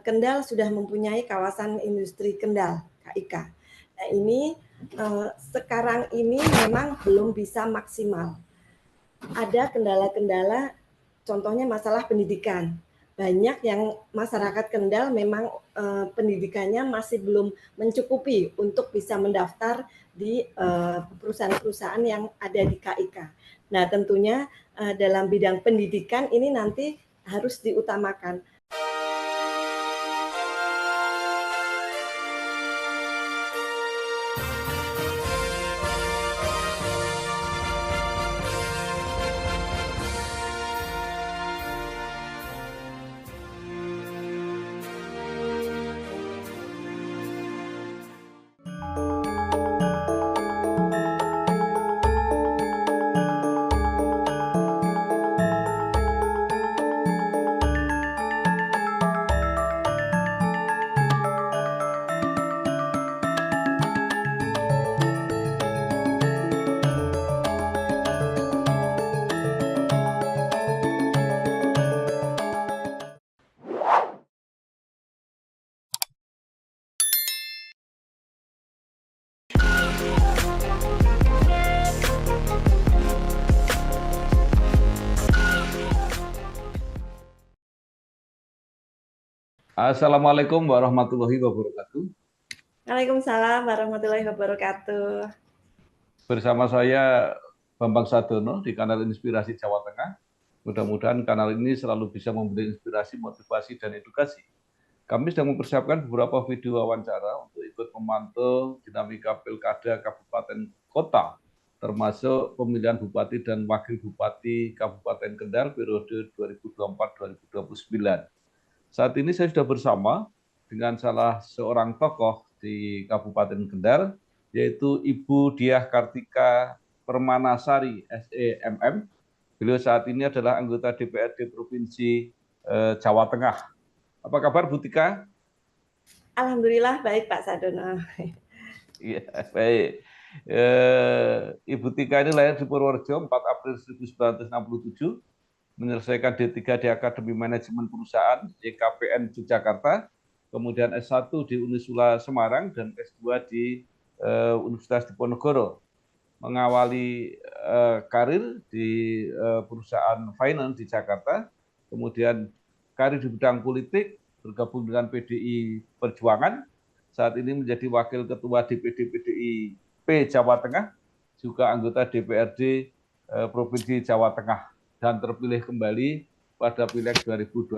Kendal sudah mempunyai kawasan industri Kendal (KIK). Nah ini sekarang ini memang belum bisa maksimal. Ada kendala-kendala, contohnya masalah pendidikan. Banyak yang masyarakat Kendal memang pendidikannya masih belum mencukupi untuk bisa mendaftar di perusahaan-perusahaan yang ada di KIK. Nah tentunya dalam bidang pendidikan ini nanti harus diutamakan. Assalamualaikum warahmatullahi wabarakatuh. Waalaikumsalam warahmatullahi wabarakatuh. Bersama saya Bambang Sadono di kanal Inspirasi Jawa Tengah. Mudah-mudahan kanal ini selalu bisa memberi inspirasi, motivasi, dan edukasi. Kami sedang mempersiapkan beberapa video wawancara untuk ikut memantau dinamika pilkada kabupaten kota, termasuk pemilihan bupati dan wakil bupati Kabupaten Kendal periode 2024-2029. Saat ini saya sudah bersama dengan salah seorang tokoh di Kabupaten Kendal, yaitu Ibu Diah Kartika Permanasari, SEMM. Beliau saat ini adalah anggota DPRD Provinsi Jawa Tengah. Apa kabar Bu Tika? Alhamdulillah baik Pak Sadono. Iya, baik. Ibu Tika ini lahir di Purworejo 4 April 1967, menyelesaikan D3 di Akademi Manajemen Perusahaan YKPN Yogyakarta, kemudian S1 di Unisula Semarang dan S2 di Universitas Diponegoro. Mengawali karir di perusahaan finance di Jakarta, kemudian karir di bidang politik, bergabung dengan PDI Perjuangan, saat ini menjadi Wakil Ketua DPD PDIP Jawa Tengah, juga anggota DPRD Provinsi Jawa Tengah, dan terpilih kembali pada Pileg 2024.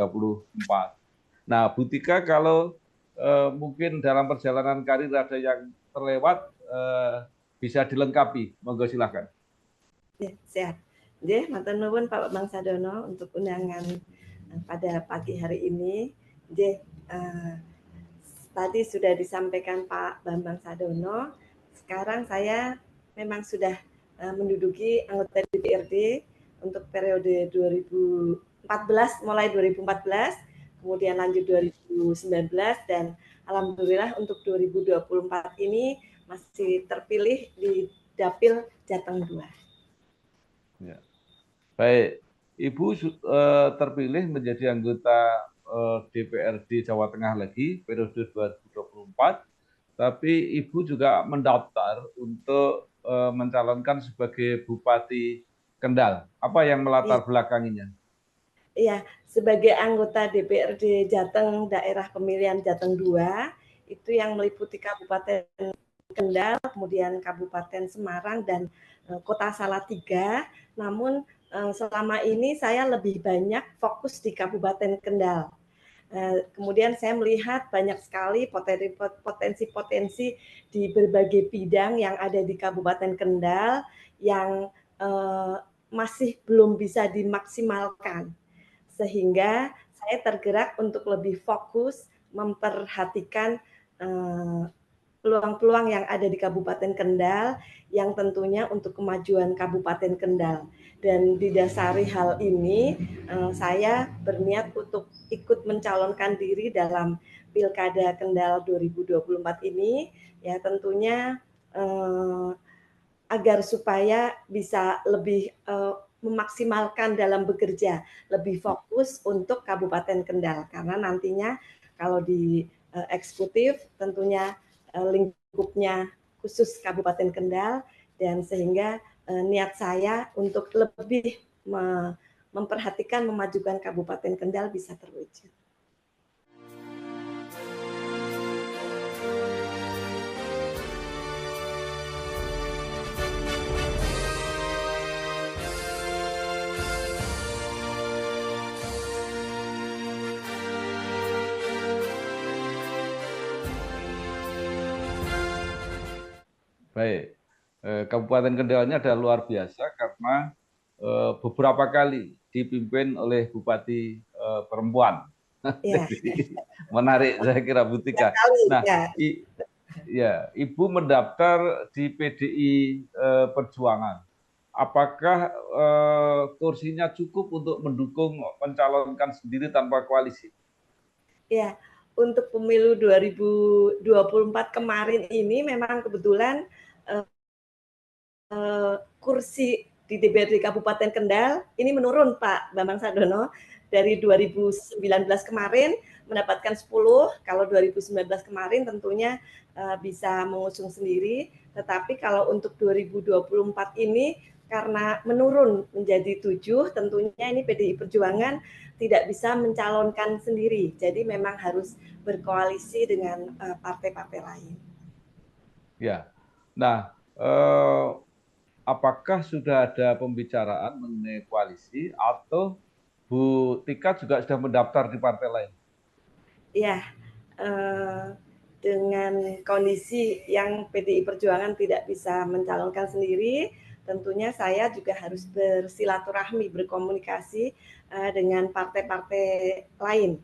Nah, Bu Tika, kalau mungkin dalam perjalanan karir ada yang terlewat, bisa dilengkapi, monggo silakan. Ya, sehat. Nggih, matur nuwun Pak Bang Sadono untuk undangan pada pagi hari ini. Nggih, tadi sudah disampaikan Pak Bambang Sadono. Sekarang saya memang sudah menduduki anggota DPRD untuk periode 2014, mulai 2014, kemudian lanjut 2019, dan alhamdulillah untuk 2024 ini masih terpilih di Dapil Jateng 2. Ya. Baik, Ibu terpilih menjadi anggota DPRD Jawa Tengah lagi periode 2024, tapi Ibu juga mendaftar untuk mencalonkan sebagai Bupati Kendal. Apa yang melatar belakanginya? Iya, sebagai anggota DPRD Jateng Daerah Pemilihan Jateng 2, itu yang meliputi Kabupaten Kendal, kemudian Kabupaten Semarang, dan Kota Salatiga. Namun selama ini saya lebih banyak fokus di Kabupaten Kendal. Kemudian saya melihat banyak sekali potensi-potensi di berbagai bidang yang ada di Kabupaten Kendal yang masih belum bisa dimaksimalkan. Sehingga saya tergerak untuk lebih fokus memperhatikan peluang-peluang yang ada di Kabupaten Kendal yang tentunya untuk kemajuan Kabupaten Kendal. Dan didasari hal ini, saya berniat untuk ikut mencalonkan diri dalam Pilkada Kendal 2024 ini, ya tentunya agar supaya bisa lebih memaksimalkan dalam bekerja, lebih fokus untuk Kabupaten Kendal karena nantinya kalau di eksekutif tentunya lingkupnya khusus Kabupaten Kendal dan sehingga niat saya untuk lebih memperhatikan memajukan Kabupaten Kendal bisa terwujud. Baik, Kabupaten Kendal ini adalah luar biasa karena beberapa kali dipimpin oleh bupati perempuan. Ya. Jadi menarik saya kira Bu Tika. Nah, ya, Ibu mendaftar di PDI Perjuangan. Apakah kursinya cukup untuk mendukung mencalonkan sendiri tanpa koalisi? Ya, untuk pemilu 2024 kemarin ini memang kebetulan kursi di DPRD Kabupaten Kendal ini menurun Pak Bambang Sardono dari 2019 kemarin mendapatkan 10, kalau 2019 kemarin tentunya bisa mengusung sendiri, tetapi kalau untuk 2024 ini karena menurun menjadi 7, tentunya ini PDI Perjuangan tidak bisa mencalonkan sendiri, jadi memang harus berkoalisi dengan partai-partai lain. Ya, nah apakah sudah ada pembicaraan mengenai koalisi atau Bu Tika juga sudah mendaftar di partai lain? Ya, dengan kondisi yang PDI Perjuangan tidak bisa mencalonkan sendiri, tentunya saya juga harus bersilaturahmi, berkomunikasi dengan partai-partai lain.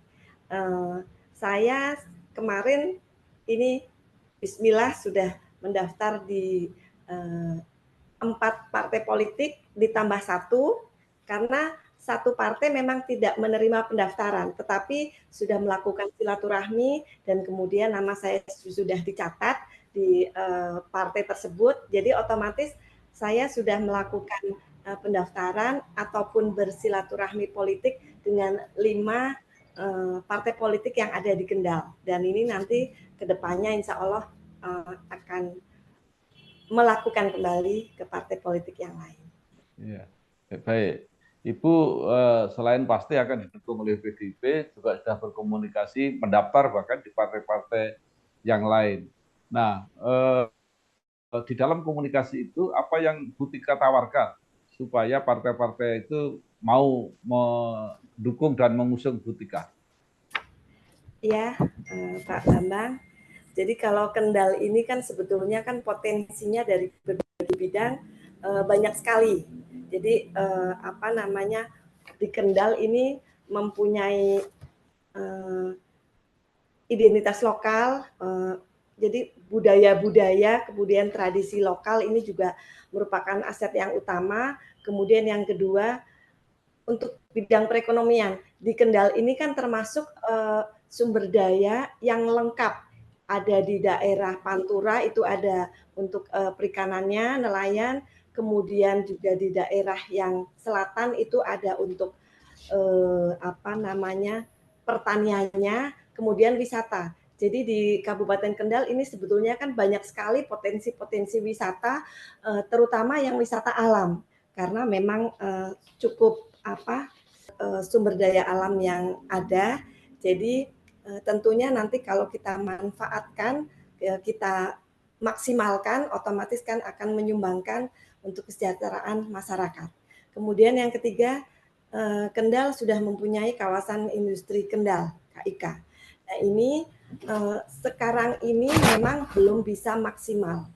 Saya kemarin ini Bismillah sudah mendaftar di 4 partai politik ditambah 1 karena satu partai memang tidak menerima pendaftaran, tetapi sudah melakukan silaturahmi dan kemudian nama saya sudah dicatat di partai tersebut. Jadi otomatis saya sudah melakukan pendaftaran ataupun bersilaturahmi politik dengan 5 partai politik yang ada di Kendal. Dan ini nanti kedepannya insya Allah akan melakukan kembali ke partai politik yang lain. Ya, baik. Ibu selain pasti akan didukung oleh PDIP, juga sudah berkomunikasi, mendaftar bahkan di partai-partai yang lain. Nah, di dalam komunikasi itu apa yang Bu Tika tawarkan supaya partai-partai itu mau mendukung dan mengusung Bu Tika? Ya, Pak Bambang. Jadi kalau Kendal ini kan sebetulnya kan potensinya dari berbagai bidang banyak sekali. Jadi apa namanya di Kendal ini mempunyai identitas lokal. Jadi budaya-budaya, kemudian tradisi lokal ini juga merupakan aset yang utama. Kemudian yang kedua untuk bidang perekonomian di Kendal ini kan termasuk sumber daya yang lengkap. Ada di daerah Pantura itu ada untuk perikanannya, nelayan, kemudian juga di daerah yang selatan itu ada untuk apa namanya pertaniannya, kemudian wisata. Jadi di Kabupaten Kendal ini sebetulnya kan banyak sekali potensi-potensi wisata, terutama yang wisata alam, karena memang cukup apa sumber daya alam yang ada. Jadi tentunya nanti kalau kita manfaatkan, kita maksimalkan, otomatis kan akan menyumbangkan untuk kesejahteraan masyarakat. Kemudian yang ketiga, Kendal sudah mempunyai kawasan industri Kendal, KIK. Nah ini sekarang ini memang belum bisa maksimal.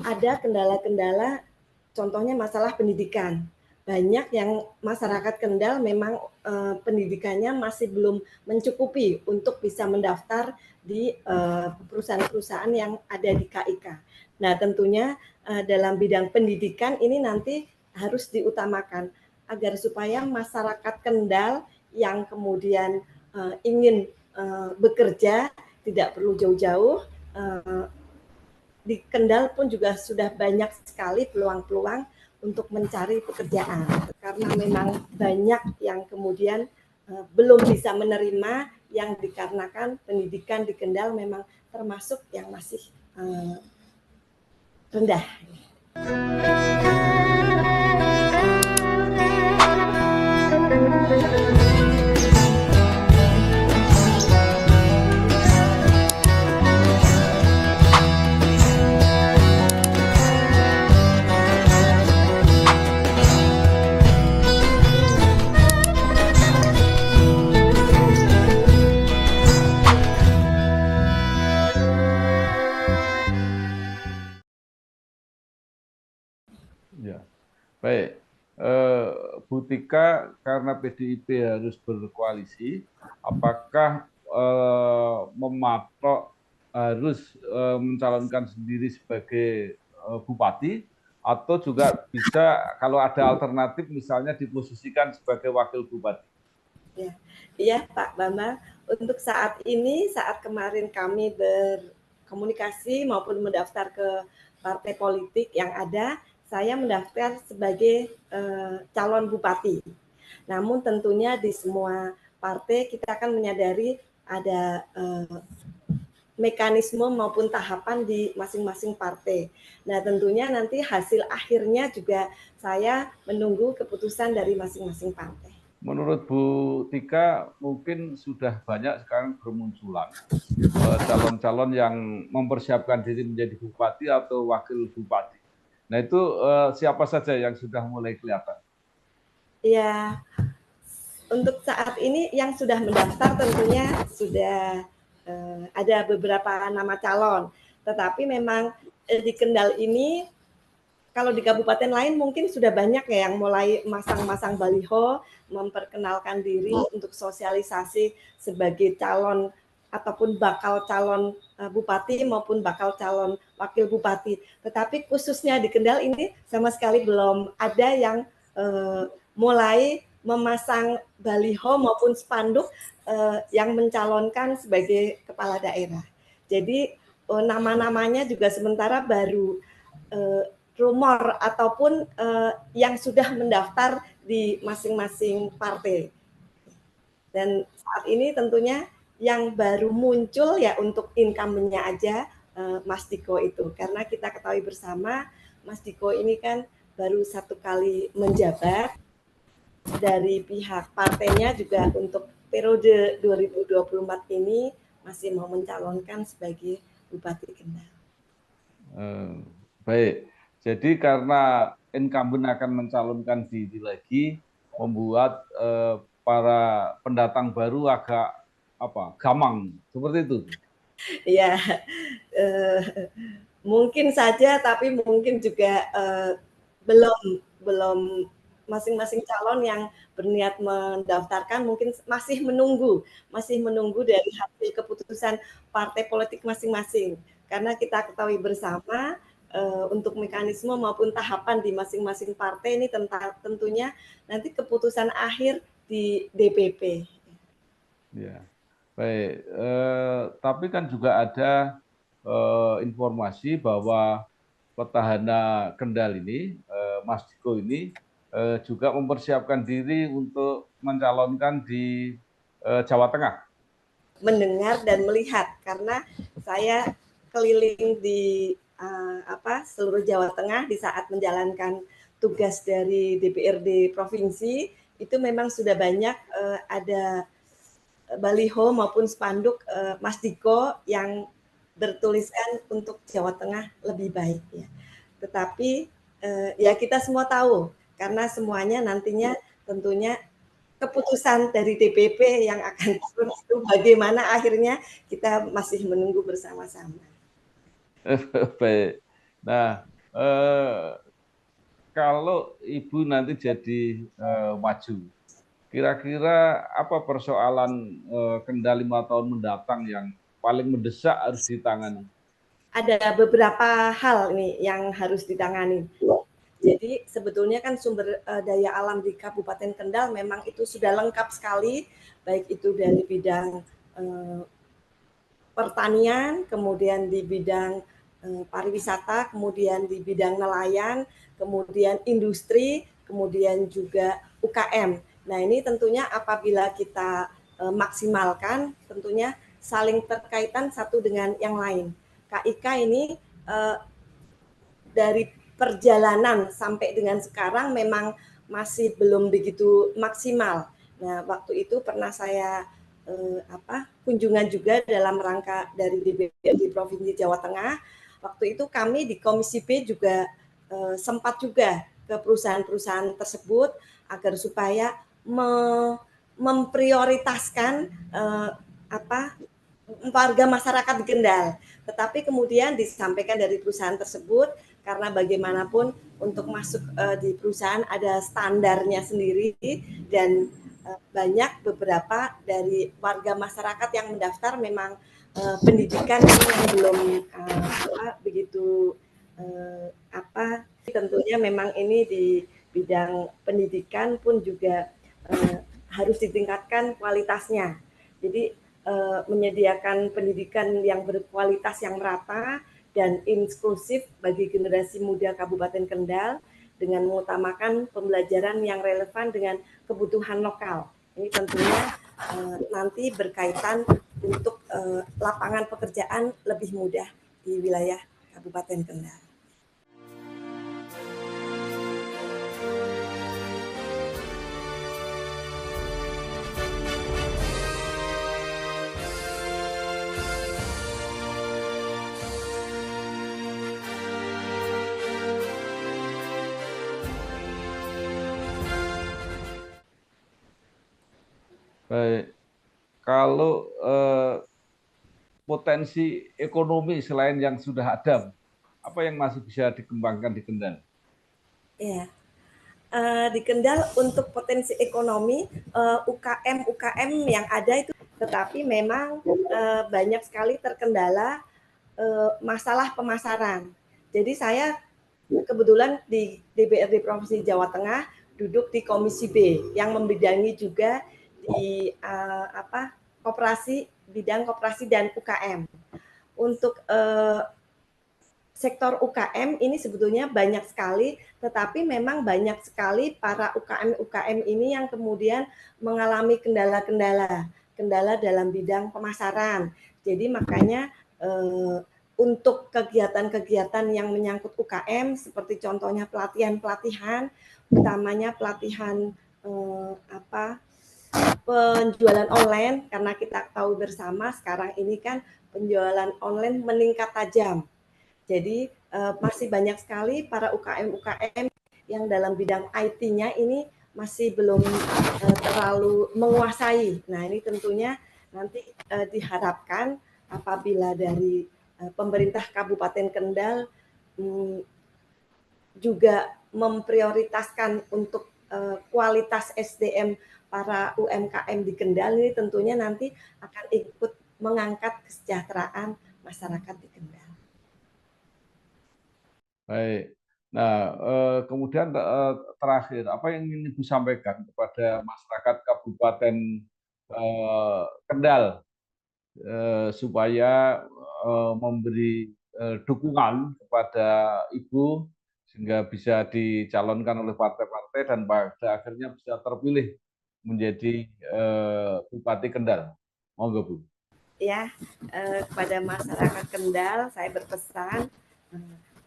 Ada kendala-kendala, contohnya masalah pendidikan. Banyak yang masyarakat Kendal memang pendidikannya masih belum mencukupi untuk bisa mendaftar di perusahaan-perusahaan yang ada di KIK. Nah tentunya dalam bidang pendidikan ini nanti harus diutamakan agar supaya masyarakat Kendal yang kemudian ingin bekerja tidak perlu jauh-jauh, di Kendal pun juga sudah banyak sekali peluang-peluang untuk mencari pekerjaan, karena memang banyak yang kemudian belum bisa menerima yang dikarenakan pendidikan di Kendal memang termasuk yang masih rendah. Ya, baik. Bu Tika, karena PDIP harus berkoalisi, apakah mematok harus mencalonkan sendiri sebagai bupati, atau juga bisa kalau ada alternatif misalnya diposisikan sebagai wakil bupati? Ya, iya Pak Bambang. Untuk saat ini, saat kemarin kami berkomunikasi maupun mendaftar ke partai politik yang ada, saya mendaftar sebagai calon bupati. Namun tentunya di semua partai kita akan menyadari ada mekanisme maupun tahapan di masing-masing partai. Nah, tentunya nanti hasil akhirnya juga saya menunggu keputusan dari masing-masing partai. Menurut Bu Tika, mungkin sudah banyak sekarang bermunculan calon-calon yang mempersiapkan diri menjadi bupati atau wakil bupati. Nah, itu siapa saja yang sudah mulai kelihatan? Ya, untuk saat ini yang sudah mendaftar tentunya sudah ada beberapa nama calon. Tetapi memang di Kendal ini, kalau di kabupaten lain mungkin sudah banyak ya yang mulai masang-masang baliho, memperkenalkan diri untuk sosialisasi sebagai calon ataupun bakal calon bupati maupun bakal calon wakil bupati. Tetapi khususnya di Kendal ini sama sekali belum ada yang mulai memasang baliho maupun spanduk yang mencalonkan sebagai kepala daerah. Jadi nama-namanya juga sementara baru rumor ataupun yang sudah mendaftar di masing-masing partai. Dan saat ini tentunya yang baru muncul ya untuk incumbent-nya aja Mas Diko itu. Karena kita ketahui bersama Mas Diko ini kan baru 1 kali menjabat, dari pihak partainya juga untuk periode 2024 ini masih mau mencalonkan sebagai Bupati Kendal. Baik, jadi karena incumbent akan mencalonkan diri lagi, membuat para pendatang baru agak gamang, seperti itu. Ya, mungkin saja, tapi mungkin juga belum masing-masing calon yang berniat mendaftarkan mungkin masih menunggu dari hasil keputusan partai politik masing-masing. Karena kita ketahui bersama untuk mekanisme maupun tahapan di masing-masing partai ini tentunya nanti keputusan akhir di DPP. Ya, baik. Tapi kan juga ada informasi bahwa petahana Kendal ini, Mas Diko ini, juga mempersiapkan diri untuk mencalonkan di Jawa Tengah. Mendengar dan melihat, karena saya keliling di seluruh Jawa Tengah di saat menjalankan tugas dari DPRD provinsi, itu memang sudah banyak ada baliho maupun spanduk Mas Diko yang bertuliskan untuk Jawa Tengah lebih baik ya. Tetapi ya kita semua tahu, karena semuanya nantinya tentunya keputusan dari DPP yang akan turun itu bagaimana akhirnya kita masih menunggu bersama-sama. Baik. Nah, kalau Ibu nanti jadi maju, kira-kira apa persoalan Kendal 5 tahun mendatang yang paling mendesak harus ditangani? Ada beberapa hal nih yang harus ditangani. Jadi sebetulnya kan sumber daya alam di Kabupaten Kendal memang itu sudah lengkap sekali, baik itu dari bidang pertanian, kemudian di bidang pariwisata, kemudian di bidang nelayan, kemudian industri, kemudian juga UKM. Nah, ini tentunya apabila kita maksimalkan, tentunya saling terkaitan satu dengan yang lain. KIK ini dari perjalanan sampai dengan sekarang memang masih belum begitu maksimal. Nah, waktu itu pernah saya kunjungan juga dalam rangka dari DPRD Provinsi Jawa Tengah. Waktu itu kami di Komisi B juga sempat juga ke perusahaan-perusahaan tersebut agar supaya memprioritaskan warga masyarakat di Kendal. Tetapi kemudian disampaikan dari perusahaan tersebut karena bagaimanapun untuk masuk di perusahaan ada standarnya sendiri dan banyak beberapa dari warga masyarakat yang mendaftar memang pendidikan yang belum begitu tentunya memang ini di bidang pendidikan pun juga harus ditingkatkan kualitasnya. Jadi menyediakan pendidikan yang berkualitas yang merata dan inklusif bagi generasi muda Kabupaten Kendal dengan mengutamakan pembelajaran yang relevan dengan kebutuhan lokal. Ini tentunya nanti berkaitan untuk lapangan pekerjaan lebih mudah di wilayah Kabupaten Kendal. Baik, kalau potensi ekonomi selain yang sudah ada, apa yang masih bisa dikembangkan di Kendal? Ya, di Kendal untuk potensi ekonomi UKM yang ada itu, tetapi memang banyak sekali terkendala masalah pemasaran. Jadi saya kebetulan di DPRD Provinsi Jawa Tengah duduk di Komisi B yang membidangi juga di bidang koperasi dan UKM. Untuk sektor UKM ini sebetulnya banyak sekali, tetapi memang banyak sekali para UKM ini yang kemudian mengalami kendala dalam bidang pemasaran. Jadi makanya untuk kegiatan-kegiatan yang menyangkut UKM seperti contohnya pelatihan-pelatihan, utamanya pelatihan penjualan online, karena kita tahu bersama sekarang ini kan penjualan online meningkat tajam. Jadi masih banyak sekali para UKM yang dalam bidang IT-nya ini masih belum terlalu menguasai. Nah, ini tentunya nanti diharapkan apabila dari pemerintah Kabupaten Kendal juga memprioritaskan untuk kualitas SDM para UMKM di Kendal, ini tentunya nanti akan ikut mengangkat kesejahteraan masyarakat di Kendal. Baik. Nah, kemudian terakhir, apa yang ingin Ibu sampaikan kepada masyarakat Kabupaten Kendal supaya memberi dukungan kepada Ibu sehingga bisa dicalonkan oleh partai-partai dan pada akhirnya bisa terpilih menjadi Bupati Kendal. Monggo, Bu. Ya, kepada masyarakat Kendal saya berpesan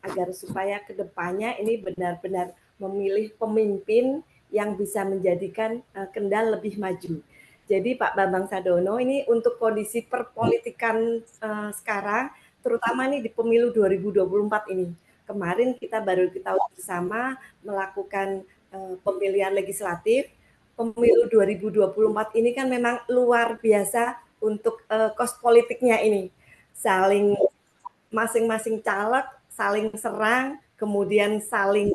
agar supaya kedepannya ini benar-benar memilih pemimpin yang bisa menjadikan Kendal lebih maju. Jadi Pak Bambang Sadono ini untuk kondisi perpolitikan sekarang, terutama nih di pemilu 2024 ini. Kemarin kita baru ketahui bersama melakukan pemilihan legislatif. Pemilu 2024 ini kan memang luar biasa untuk kos politiknya ini. Saling masing-masing caleg saling serang, kemudian saling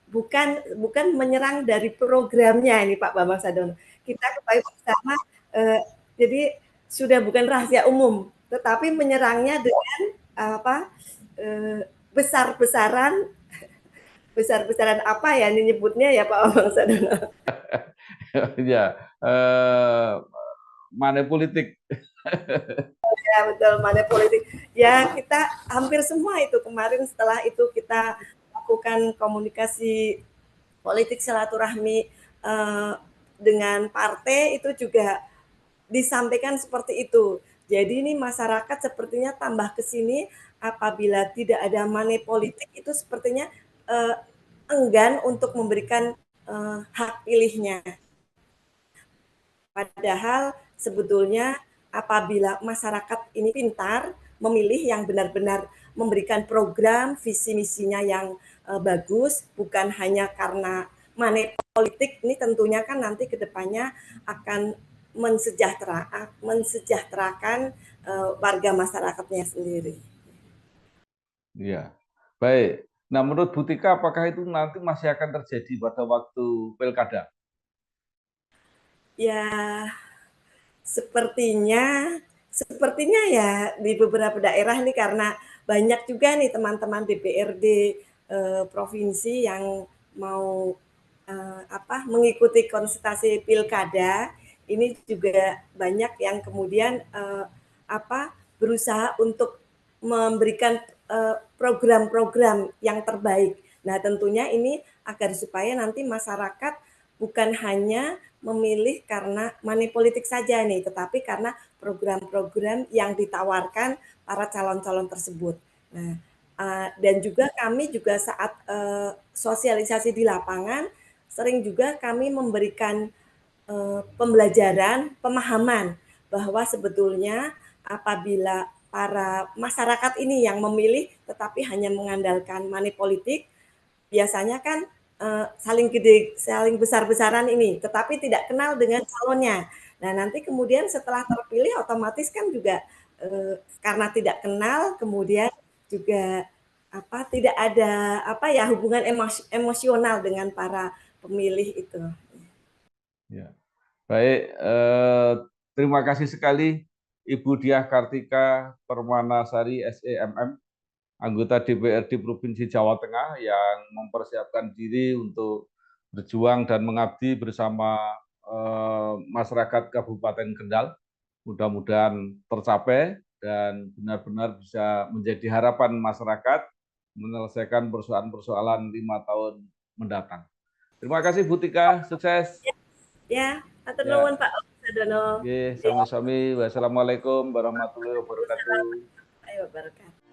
bukan menyerang dari programnya ini Pak Bambang Sadono. Kita ketahui bersama, jadi sudah bukan rahasia umum, tetapi menyerangnya dengan besar-besaran apa ya ini nyebutnya ya Pak Bambang Sadono? Ya, money politik. Ya betul, money politik. Ya kita hampir semua itu kemarin setelah itu kita lakukan komunikasi politik silaturahmi dengan partai itu juga disampaikan seperti itu. Jadi ini masyarakat sepertinya tambah ke sini apabila tidak ada money politik itu sepertinya enggan untuk memberikan hak pilihnya. Padahal sebetulnya apabila masyarakat ini pintar memilih yang benar-benar memberikan program visi misinya yang bagus, bukan hanya karena money politik, ini tentunya kan nanti kedepannya akan mensejahterakan warga masyarakatnya sendiri. Iya, baik. Nah, menurut Bu Tika, apakah itu nanti masih akan terjadi pada waktu pilkada? Ya, sepertinya sepertinya ya di beberapa daerah nih karena banyak juga nih teman-teman DPRD provinsi yang mau mengikuti konsultasi pilkada ini juga banyak yang kemudian berusaha untuk memberikan program-program yang terbaik. Nah, tentunya ini agar supaya nanti masyarakat bukan hanya memilih karena money politik saja nih, tetapi karena program-program yang ditawarkan para calon-calon tersebut. Nah, dan juga kami juga saat sosialisasi di lapangan sering juga kami memberikan pembelajaran, pemahaman bahwa sebetulnya apabila para masyarakat ini yang memilih tetapi hanya mengandalkan money politik, biasanya kan saling besar-besaran ini, tetapi tidak kenal dengan calonnya. Nah, nanti kemudian setelah terpilih otomatis kan juga karena tidak kenal, kemudian juga tidak ada hubungan emosional dengan para pemilih itu. Ya. Baik, terima kasih sekali Ibu Diah Kartika Permanasari SEMM, anggota DPRD Provinsi Jawa Tengah yang mempersiapkan diri untuk berjuang dan mengabdi bersama masyarakat Kabupaten Kendal. Mudah-mudahan tercapai dan benar-benar bisa menjadi harapan masyarakat menyelesaikan persoalan-persoalan 5 tahun mendatang. Terima kasih Bu Tika, sukses. Ya, atur nuwun Ya, Pak Sadono. oke, sami-sami. Wassalamualaikum warahmatullahi wabarakatuh. Warahmatullahi wabarakatuh.